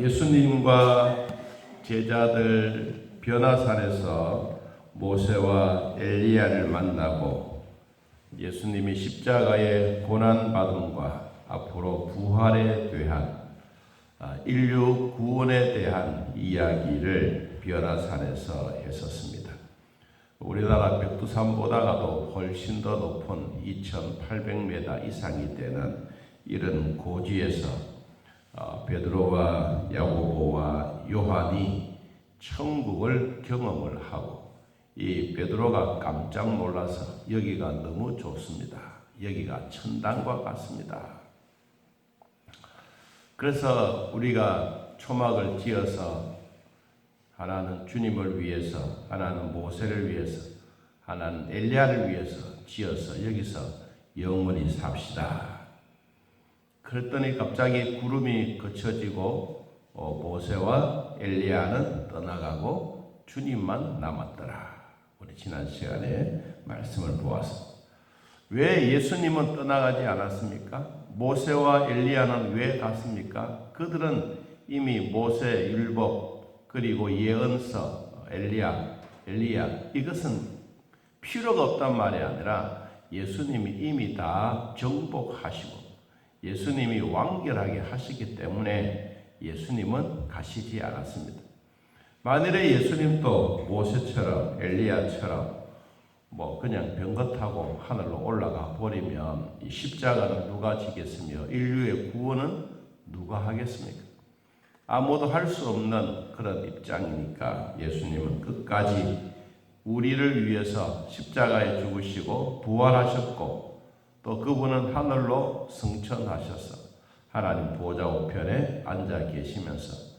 예수님과 제자들 변화산에서 모세와 엘리야를 만나고 예수님이 십자가의 고난받음과 앞으로 부활에 대한 인류 구원에 대한 이야기를 변화산에서 했었습니다. 우리나라 백두산보다도 훨씬 더 높은 2,800m 이상이 되는 이런 고지에서 베드로와 야고보와 요한이 천국을 경험을 하고 이 베드로가 깜짝 놀라서 여기가 너무 좋습니다. 여기가 천당과 같습니다. 그래서 우리가 초막을 지어서 하나는 주님을 위해서, 하나는 모세를 위해서, 하나는 엘리야를 위해서 지어서 여기서 영원히 삽시다. 그랬더니 갑자기 구름이 걷혀지고 모세와 엘리야는 떠나가고 주님만 남았더라. 우리 지난 시간에 말씀을 보았습니다. 왜 예수님은 떠나가지 않았습니까? 모세와 엘리야는 왜 갔습니까? 그들은 이미 모세 율법 그리고 예언서 엘리야 이것은 필요가 없단 말이 아니라 예수님이 이미 다 정복하시고 예수님이 완결하게 하시기 때문에 예수님은 가시지 않았습니다. 만일에 예수님도 모세처럼 엘리야처럼 그냥 병거 타고 하늘로 올라가 버리면 이 십자가는 누가 지겠으며 인류의 구원은 누가 하겠습니까? 아무도 할 수 없는 그런 입장이니까 예수님은 끝까지 우리를 위해서 십자가에 죽으시고 부활하셨고 또 그분은 하늘로 승천하셔서 하나님 보좌 우편에 앉아 계시면서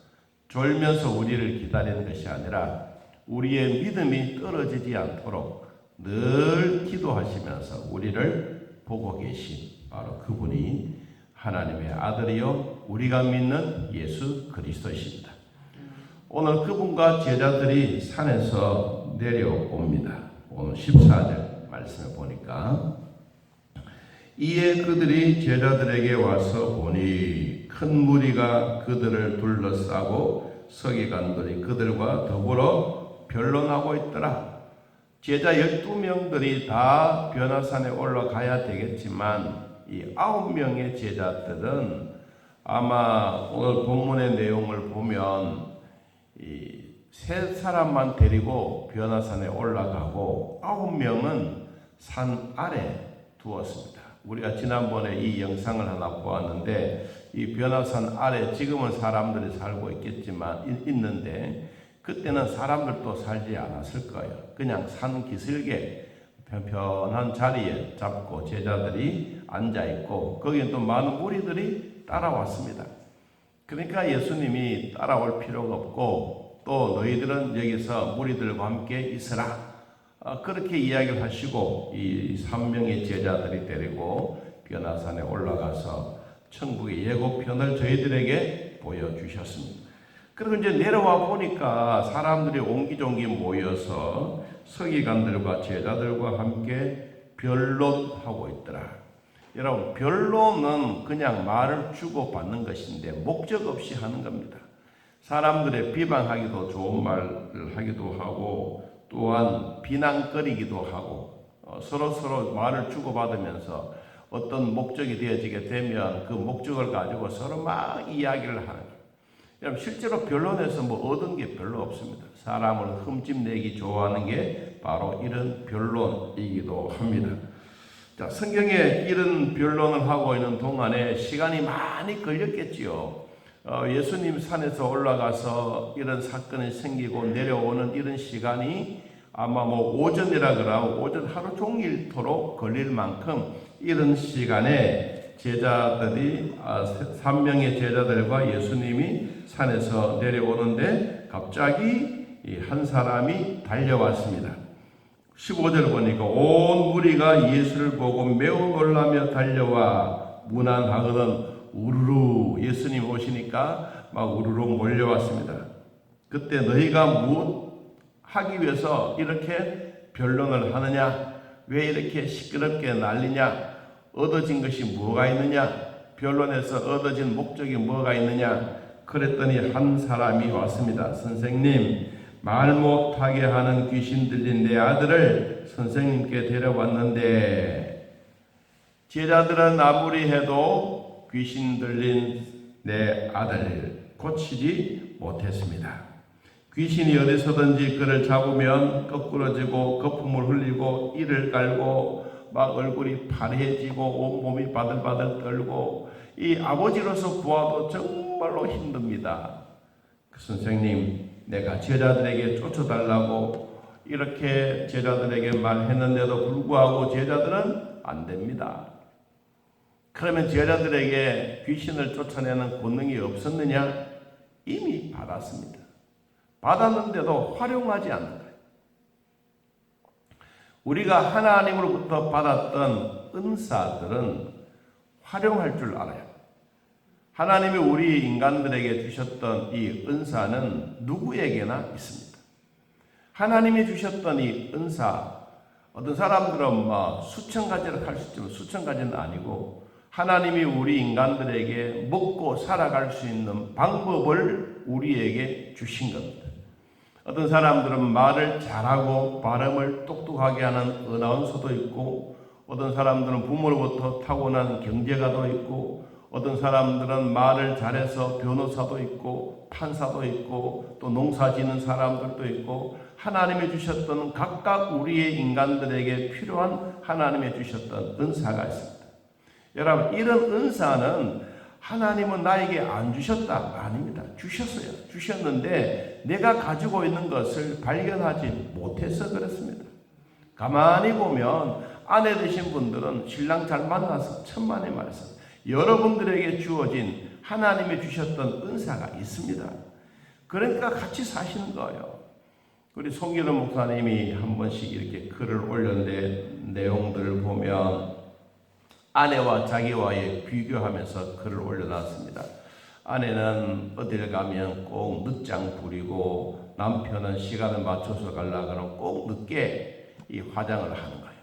졸면서 우리를 기다리는 것이 아니라 우리의 믿음이 떨어지지 않도록 늘 기도하시면서 우리를 보고 계신 바로 그분이 하나님의 아들이요 우리가 믿는 예수 그리스도이십니다. 오늘 그분과 제자들이 산에서 내려옵니다. 오늘 14절 말씀을 보니까 이에 그들이 제자들에게 와서 보니 큰 무리가 그들을 둘러싸고 서기관들이 그들과 더불어 변론하고 있더라. 제자 12명들이 다 변화산에 올라가야 되겠지만 이 9명의 제자들은 아마 오늘 본문의 내용을 보면 이 세 사람만 데리고 변화산에 올라가고 9명은 산 아래 두었습니다. 우리가 지난번에 이 영상을 하나 보았는데 이 변화산 아래 지금은 사람들이 살고 있는데 그때는 사람들도 살지 않았을 거예요. 그냥 산 기슭에 편편한 자리에 잡고 제자들이 앉아있고 거기에 또 많은 무리들이 따라왔습니다. 그러니까 예수님이 따라올 필요가 없고 또 너희들은 여기서 무리들과 함께 있으라. 그렇게 이야기를 하시고 이 3명의 제자들이 데리고 변화산에 올라가서 천국의 예고편을 저희들에게 보여주셨습니다. 그리고 이제 내려와 보니까 사람들이 옹기종기 모여서 서기관들과 제자들과 함께 변론하고 있더라. 여러분, 변론은 그냥 말을 주고받는 것인데 목적 없이 하는 겁니다. 사람들의 비방하기도 좋은 말을 하기도 하고 또한 비난거리기도 하고 서로 말을 주고받으면서 어떤 목적이 되어지게 되면 그 목적을 가지고 서로 막 이야기를 하는 거예요. 여러분 실제로 변론에서 얻은 게 별로 없습니다. 사람을 흠집내기 좋아하는 게 바로 이런 변론이기도 합니다. 자, 성경에 이런 변론을 하고 있는 동안에 시간이 많이 걸렸겠지요. 예수님 산에서 올라가서 이런 사건이 생기고 내려오는 이런 시간이 아마 오전이라 그러고 오전 하루 종일토록 걸릴 만큼 이런 시간에 제자들이 3명의 제자들과 예수님이 산에서 내려오는데 갑자기 한 사람이 달려왔습니다. 15절 보니까 온 무리가 예수를 보고 매우 놀라며 달려와 문안하거든 우르르 예수님 오시니까 막 우르르 몰려왔습니다. 그때 너희가 무엇 하기 위해서 이렇게 변론을 하느냐? 왜 이렇게 시끄럽게 난리냐? 얻어진 것이 뭐가 있느냐? 변론에서 얻어진 목적이 뭐가 있느냐? 그 그랬더니 한 사람이 왔습니다. 선생님, 말 못하게 하는 귀신 들린 내 아들을 선생님께 데려왔는데, 제자들은 아무리 해도 귀신 들린 내 아들을 고치지 못했습니다. 귀신이 어디서든지 그를 잡으면 거꾸러지고 거품을 흘리고 이를 깔고 막 얼굴이 파래지고 온몸이 바들바들 떨고, 이 아버지로서 보아도 정말로 힘듭니다. 그 선생님, 내가 제자들에게 쫓아달라고 이렇게 제자들에게 말했는데도 불구하고 제자들은 안 됩니다. 그러면 제자들에게 귀신을 쫓아내는 권능이 없었느냐? 이미 받았습니다. 받았는데도 활용하지 않는 거예요. 우리가 하나님으로부터 받았던 은사들은 활용할 줄 알아요. 하나님이 우리 인간들에게 주셨던 이 은사는 누구에게나 있습니다. 하나님이 주셨던 이 은사, 어떤 사람들은 수천 가지를 할 수 있지만 수천 가지는 아니고, 하나님이 우리 인간들에게 먹고 살아갈 수 있는 방법을 우리에게 주신 겁니다. 어떤 사람들은 말을 잘하고 발음을 똑똑하게 하는 어나운서도 있고, 어떤 사람들은 부모로부터 타고난 경제가도 있고, 어떤 사람들은 말을 잘해서 변호사도 있고 판사도 있고 또 농사 짓는 사람들도 있고, 하나님이 주셨던 각각 우리의 인간들에게 필요한 하나님이 주셨던 은사가 있습니다. 여러분, 이런 은사는 하나님은 나에게 안 주셨다? 아닙니다. 주셨어요. 주셨는데 내가 가지고 있는 것을 발견하지 못해서 그렇습니다. 가만히 보면 아내 되신 분들은 신랑 잘 만나서 천만의 말씀, 여러분들에게 주어진 하나님이 주셨던 은사가 있습니다. 그러니까 같이 사시는 거예요. 우리 송기름 목사님이 한 번씩 이렇게 글을 올렸는데 내용들을 보면 아내와 자기와의 비교하면서 글을 올려놨습니다. 아내는 어딜 가면 꼭 늦장 부리고 남편은 시간을 맞춰서 가려고 하면 꼭 늦게 이 화장을 하는 거예요.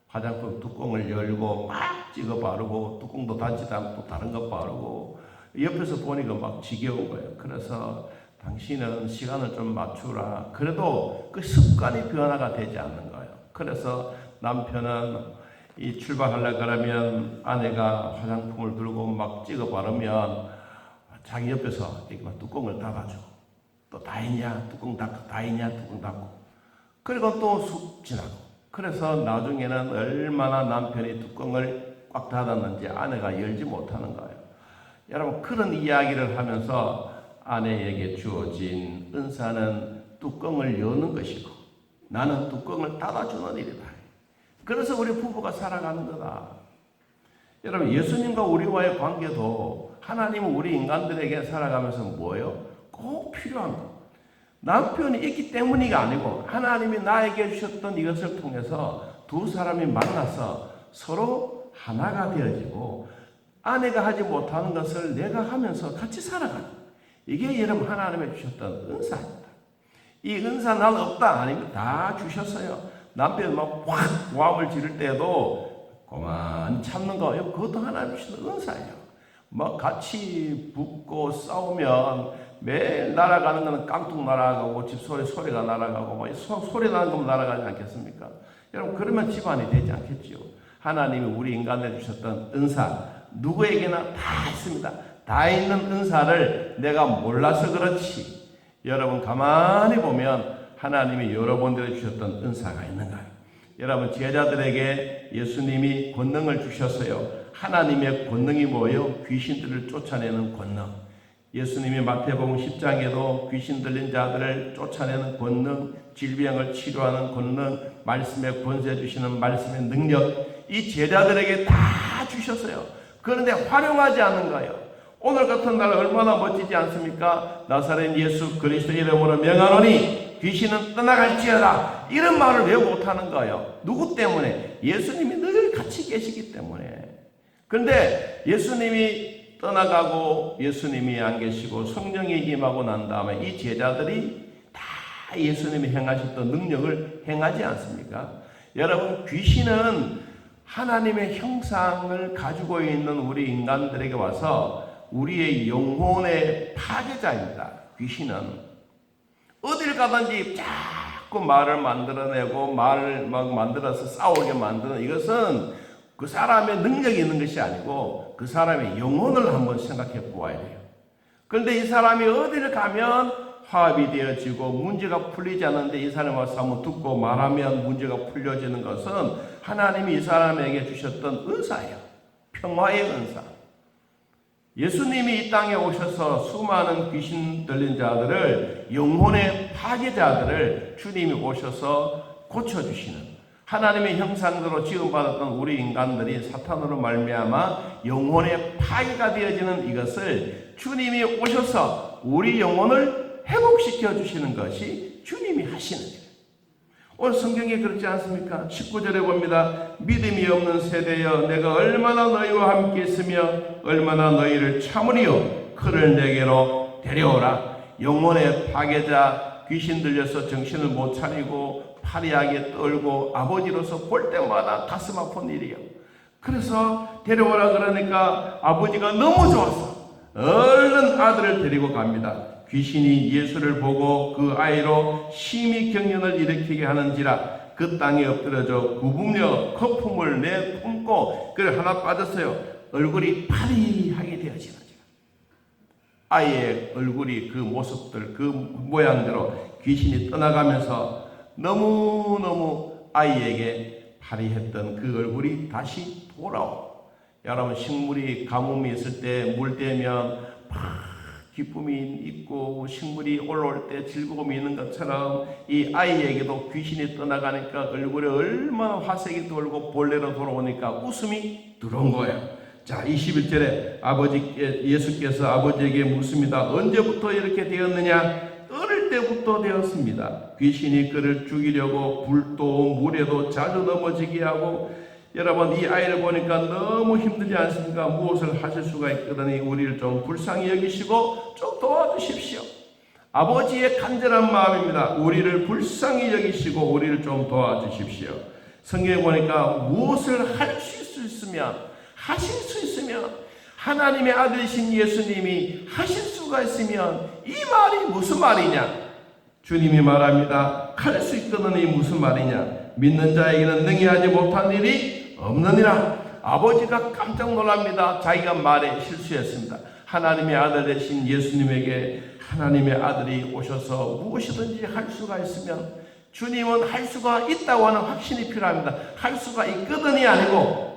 화장품 뚜껑을 열고 막 찍어 바르고 뚜껑도 닫지도 않고 다른 거 바르고, 옆에서 보니까 막 지겨운 거예요. 그래서 당신은 시간을 좀 맞추라. 그래도 그 습관이 변화가 되지 않는 거예요. 그래서 남편은 이 출발하려고 그러면 아내가 화장품을 들고 막 찍어 바르면 자기 옆에서 이렇게 막 뚜껑을 닫아줘. 또 다 했냐? 뚜껑 닫고, 다 했냐? 뚜껑 닫고. 그리고 또 쑥 지나고. 그래서 나중에는 얼마나 남편이 뚜껑을 꽉 닫았는지 아내가 열지 못하는 거예요. 여러분, 그런 이야기를 하면서 아내에게 주어진 은사는 뚜껑을 여는 것이고 나는 뚜껑을 닫아주는 일이다. 그래서 우리 부부가 살아가는 거다. 여러분, 예수님과 우리와의 관계도 하나님은 우리 인간들에게 살아가면서 뭐예요? 꼭 필요한 거. 남편이 있기 때문이가 아니고 하나님이 나에게 주셨던 이것을 통해서 두 사람이 만나서 서로 하나가 되어지고 아내가 하지 못하는 것을 내가 하면서 같이 살아가는, 이게 여러분 하나님이 주셨던 은사입니다. 이 은사 난 없다? 아닙니다. 다 주셨어요. 남편 막 확 고함을 지를 때도 그만 참는 거, 그것도 하나님이 주신 은사예요. 막 같이 붙고 싸우면 매일 날아가는 거는 깡통 날아가고 집 소리가 날아가고 뭐 소리 나는 거면 날아가지 않겠습니까? 여러분, 그러면 집안이 되지 않겠지요. 하나님이 우리 인간에 주셨던 은사 누구에게나 다 있습니다. 다 있는 은사를 내가 몰라서 그렇지, 여러분 가만히 보면 하나님이 여러분들에게 주셨던 은사가 있는 거예요. 여러분, 제자들에게 예수님이 권능을 주셨어요. 하나님의 권능이 뭐예요? 귀신들을 쫓아내는 권능. 예수님이 마태복음 10장에도 귀신 들린 자들을 쫓아내는 권능, 질병을 치료하는 권능, 말씀에 권세 주시는 말씀의 능력, 이 제자들에게 다 주셨어요. 그런데 활용하지 않는 거예요. 오늘 같은 날 얼마나 멋지지 않습니까? 나사렛 예수 그리스도 이름으로 명하노니 귀신은 떠나갈지어다. 이런 말을 왜 못하는 거예요? 누구 때문에? 예수님이 늘 같이 계시기 때문에. 그런데 예수님이 떠나가고 예수님이 안 계시고 성령이 임하고 난 다음에 이 제자들이 다 예수님이 행하셨던 능력을 행하지 않습니까? 여러분, 귀신은 하나님의 형상을 가지고 있는 우리 인간들에게 와서 우리의 영혼의 파괴자입니다. 귀신은 어딜 가든지 자꾸 말을 만들어내고 말을 막 만들어서 싸우게 만드는, 이것은 그 사람의 능력이 있는 것이 아니고 그 사람의 영혼을 한번 생각해 보아야 돼요. 그런데 이 사람이 어디를 가면 화합이 되어지고 문제가 풀리지 않는데 이 사람이 와서 한번 듣고 말하면 문제가 풀려지는 것은 하나님이 이 사람에게 주셨던 은사예요. 평화의 은사. 예수님이 이 땅에 오셔서 수많은 귀신 들린 자들을, 영혼의 파괴자들을 주님이 오셔서 고쳐주시는, 하나님의 형상대로 지음받았던 우리 인간들이 사탄으로 말미암아 영혼의 파괴가 되어지는 이것을 주님이 오셔서 우리 영혼을 회복시켜 주시는 것이 주님이 하시는 일이에요. 오늘 성경에 그렇지 않습니까? 19절에 봅니다. 믿음이 없는 세대여, 내가 얼마나 너희와 함께 있으며 얼마나 너희를 참으리요, 그를 내게로 데려오라. 영혼의 파괴자, 귀신 들려서 정신을 못 차리고 파리하게 떨고 아버지로서 볼 때마다 가슴 아픈 일이요. 그래서 데려오라 그러니까 아버지가 너무 좋아서 얼른 아들을 데리고 갑니다. 귀신이 예수를 보고 그 아이로 심히 경련을 일으키게 하는지라 그 땅에 엎드려져 구부며 거품을 내뿜고 그를 하나 빠졌어요. 얼굴이 파리하게 되어지는지라. 아이의 얼굴이 그 모습들, 그 모양대로 귀신이 떠나가면서 너무너무 아이에게 파리했던 그 얼굴이 다시 돌아오고, 여러분 식물이 가뭄이 있을 때 물 대면 막 기쁨이 있고 식물이 올라올 때 즐거움이 있는 것처럼 이 아이에게도 귀신이 떠나가니까 얼굴에 얼마나 화색이 돌고 본래로 돌아오니까 웃음이 들어온 거예요. 자, 21절에 예수께서 아버지에게 묻습니다. 언제부터 이렇게 되었느냐? 어릴 때부터 되었습니다. 귀신이 그를 죽이려고 불도 물에도 자주 넘어지게 하고, 여러분 이 아이를 보니까 너무 힘들지 않습니까? 무엇을 하실 수가 있거든요. 우리를 좀 불쌍히 여기시고 좀 도와주십시오. 아버지의 간절한 마음입니다. 우리를 불쌍히 여기시고 우리를 좀 도와주십시오. 성경에 보니까 무엇을 할 수 있으면, 하실 수 있으면, 하나님의 아들이신 예수님이 하실 수가 있으면 이 말이 무슨 말이냐? 주님이 말합니다. 할 수 있거든요. 무슨 말이냐? 믿는 자에게는 능히 하지 못한 일이 없느니라. 아버지가 깜짝 놀랍니다. 자기가 말에 실수했습니다. 하나님의 아들 되신 예수님에게 하나님의 아들이 오셔서 무엇이든지 할 수가 있으면, 주님은 할 수가 있다고 하는 확신이 필요합니다. 할 수가 있거든이 아니고,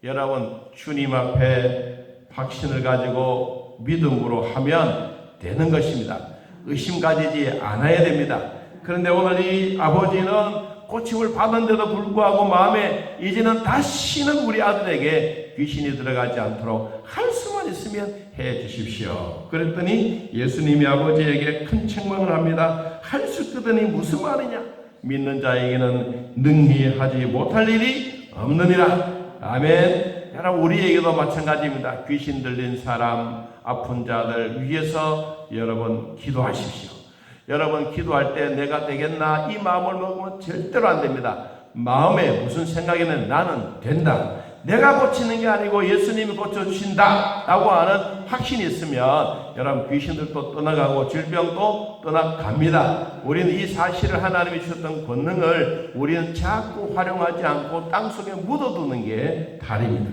여러분 주님 앞에 확신을 가지고 믿음으로 하면 되는 것입니다. 의심 가지지 않아야 됩니다. 그런데 오늘 이 아버지는 고침을 받은데도 불구하고 마음에 이제는 다시는 우리 아들에게 귀신이 들어가지 않도록 할 수만 있으면 해 주십시오. 그랬더니 예수님이 아버지에게 큰 책망을 합니다. 할 수 있거든이 무슨 말이냐? 믿는 자에게는 능히 하지 못할 일이 없느니라. 아멘. 여러분 우리에게도 마찬가지입니다. 귀신 들린 사람, 아픈 자들 위해서 여러분 기도하십시오. 여러분 기도할 때 내가 되겠나 이 마음을 먹으면 절대로 안 됩니다. 마음에 무슨 생각이면 나는 된다, 내가 고치는 게 아니고 예수님이 고쳐주신다 라고 하는 확신이 있으면 여러분 귀신들도 떠나가고 질병도 떠나갑니다. 우리는 이 사실을, 하나님이 주셨던 권능을 우리는 자꾸 활용하지 않고 땅속에 묻어두는 게 다릅니다.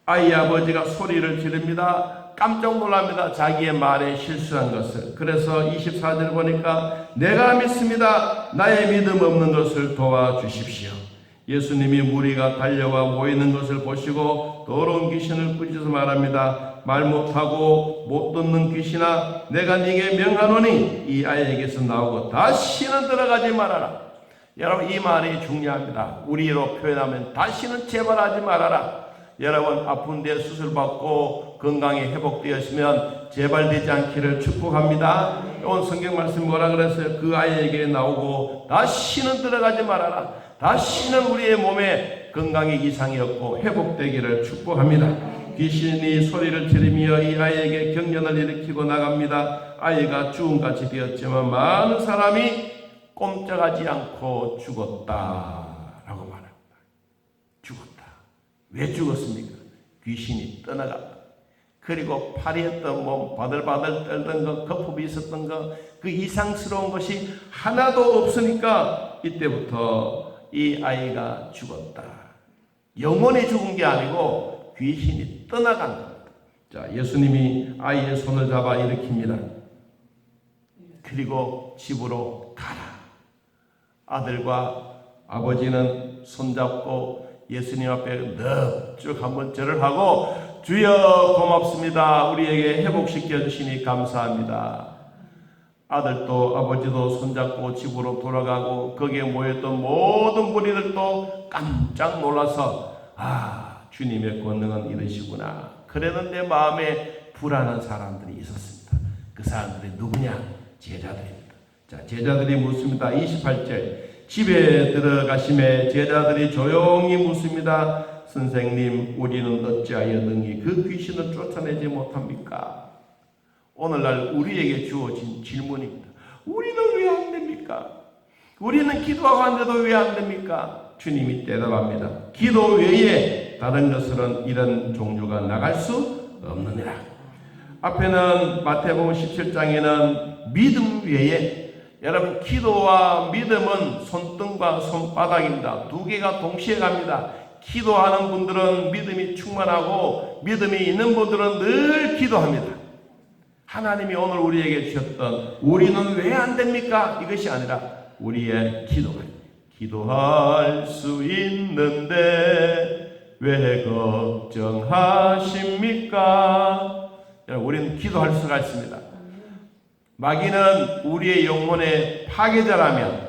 아이 아버지가 소리를 지릅니다. 깜짝 놀랍니다. 자기의 말에 실수한 것을. 그래서 24절 보니까 내가 믿습니다. 나의 믿음 없는 것을 도와주십시오. 예수님이 무리가 달려와 모이는 것을 보시고 더러운 귀신을 꾸짖어서 말합니다. 말 못하고 못 듣는 귀신아, 내가 네게 명하노니 이 아이에게서 나오고 다시는 들어가지 말아라. 여러분 이 말이 중요합니다. 우리로 표현하면 다시는 재발하지 말아라. 여러분 아픈 데 수술받고 건강이 회복되었으면 재발되지 않기를 축복합니다. 오늘 성경 말씀 뭐라 그랬어요? 그 아이에게 나오고 다시는 들어가지 말아라. 다시는 우리의 몸에 건강에 이상이 없고 회복되기를 축복합니다. 귀신이 소리를 지르며 이 아이에게 경련을 일으키고 나갑니다. 아이가 죽음같이 되었지만 많은 사람이 꼼짝하지 않고 죽었다라고 말합니다. 죽었다. 왜 죽었습니까? 귀신이 떠나갔다. 그리고 파리했던 몸, 바들바들 떨던 것, 거품이 있었던 것, 그 이상스러운 것이 하나도 없으니까 이때부터 이 아이가 죽었다. 영원히 죽은 게 아니고 귀신이 떠나간 겁니다. 자, 예수님이 아이의 손을 잡아 일으킵니다. 그리고 집으로 가라. 아들과 아버지는 손잡고 예수님 앞에 쭉 한번 절을 하고, 주여 고맙습니다. 우리에게 회복시켜 주시니 감사합니다. 아들도 아버지도 손잡고 집으로 돌아가고, 거기에 모였던 모든 무리들도 깜짝 놀라서 주님의 권능은 이러시구나. 그랬는데 마음에 불안한 사람들이 있었습니다. 그 사람들이 누구냐? 제자들입니다. 자, 제자들이 묻습니다. 28절. 집에 들어가심에 제자들이 조용히 묻습니다. 선생님, 우리는 어찌하여 능히 그 귀신을 쫓아내지 못합니까? 오늘날 우리에게 주어진 질문입니다. 우리는 왜 안 됩니까? 우리는 기도하고 하는데도 왜 안 됩니까? 주님이 대답합니다. 기도 외에 다른 것으로는 이런 종류가 나갈 수 없느니라. 앞에는 마태복음 17장에는 믿음 외에, 여러분, 기도와 믿음은 손등과 손바닥입니다. 두 개가 동시에 갑니다. 기도하는 분들은 믿음이 충만하고, 믿음이 있는 분들은 늘 기도합니다. 하나님이 오늘 우리에게 주셨던 우리는 왜 안 됩니까? 이것이 아니라 우리의 기도가, 기도할 수 있는데 왜 걱정하십니까? 여러분, 우리는 기도할 수가 있습니다. 마귀는 우리의 영혼의 파괴자라면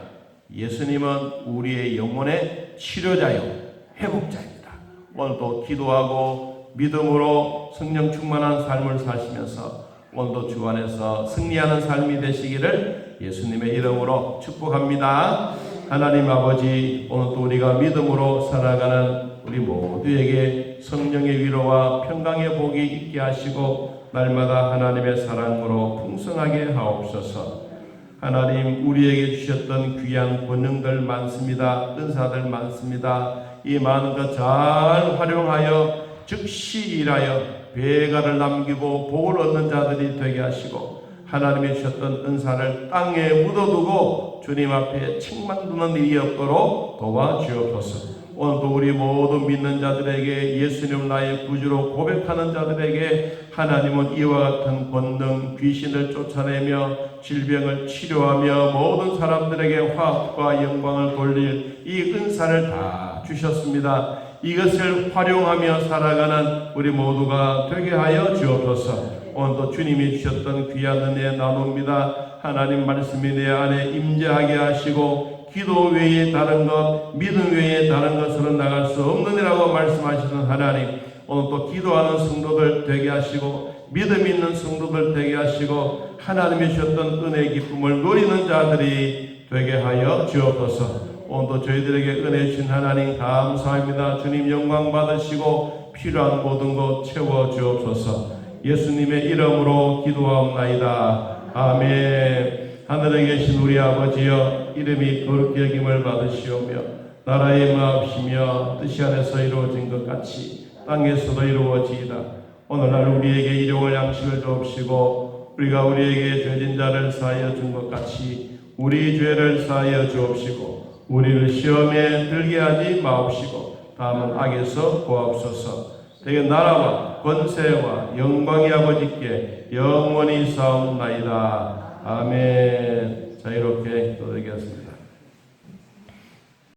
예수님은 우리의 영혼의 치료자요, 회복자입니다. 오늘도 기도하고 믿음으로 성령 충만한 삶을 사시면서 오늘도 주 안에서 승리하는 삶이 되시기를 예수님의 이름으로 축복합니다. 하나님 아버지, 오늘도 우리가 믿음으로 살아가는 우리 모두에게 성령의 위로와 평강의 복이 있게 하시고 날마다 하나님의 사랑으로 풍성하게 하옵소서. 하나님, 우리에게 주셨던 귀한 권능들 많습니다. 은사들 많습니다. 이 많은 것 잘 활용하여 즉시 일하여 배가를 남기고 복을 얻는 자들이 되게 하시고, 하나님이 주셨던 은사를 땅에 묻어두고 주님 앞에 책만 두는 일이 없도록 도와주옵소서. 오늘도 우리 모두 믿는 자들에게, 예수님 나의 구주로 고백하는 자들에게 하나님은 이와 같은 권능, 귀신을 쫓아내며 질병을 치료하며 모든 사람들에게 화합과 영광을 돌릴 이 은사를 다 주셨습니다. 이것을 활용하며 살아가는 우리 모두가 되게 하여 주옵소서. 오늘도 주님이 주셨던 귀한 은혜 나눕니다. 하나님 말씀이 내 안에 임재하게 하시고, 기도 외에 다른 것, 믿음 외에 다른 것으로 나갈 수 없느니라고 말씀하시는 하나님, 오늘 또 기도하는 성도들 되게 하시고, 믿음 있는 성도들 되게 하시고, 하나님이 주셨던 은혜의 기쁨을 누리는 자들이 되게 하여 주옵소서. 오늘도 저희들에게 은혜 주신 하나님 감사합니다. 주님 영광 받으시고 필요한 모든 것 채워 주옵소서. 예수님의 이름으로 기도하옵나이다. 아멘. 하늘에 계신 우리 아버지여, 이름이 거룩히 여김을 받으시오며 나라의 마음이시며 뜻이 안에서 이루어진 것 같이 땅에서도 이루어지이다. 오늘날 우리에게 일용할 양식을 주옵시고, 우리가 우리에게 죄진 자를 사하여 준 것 같이 우리 죄를 사하여 주옵시고, 우리를 시험에 들게 하지 마옵시고 다만 악에서 구하옵소서. 되게 나라와 권세와 영광이 아버지께 영원히 사옵나이다. 아멘. 자, 이렇게 기도드리겠습니다.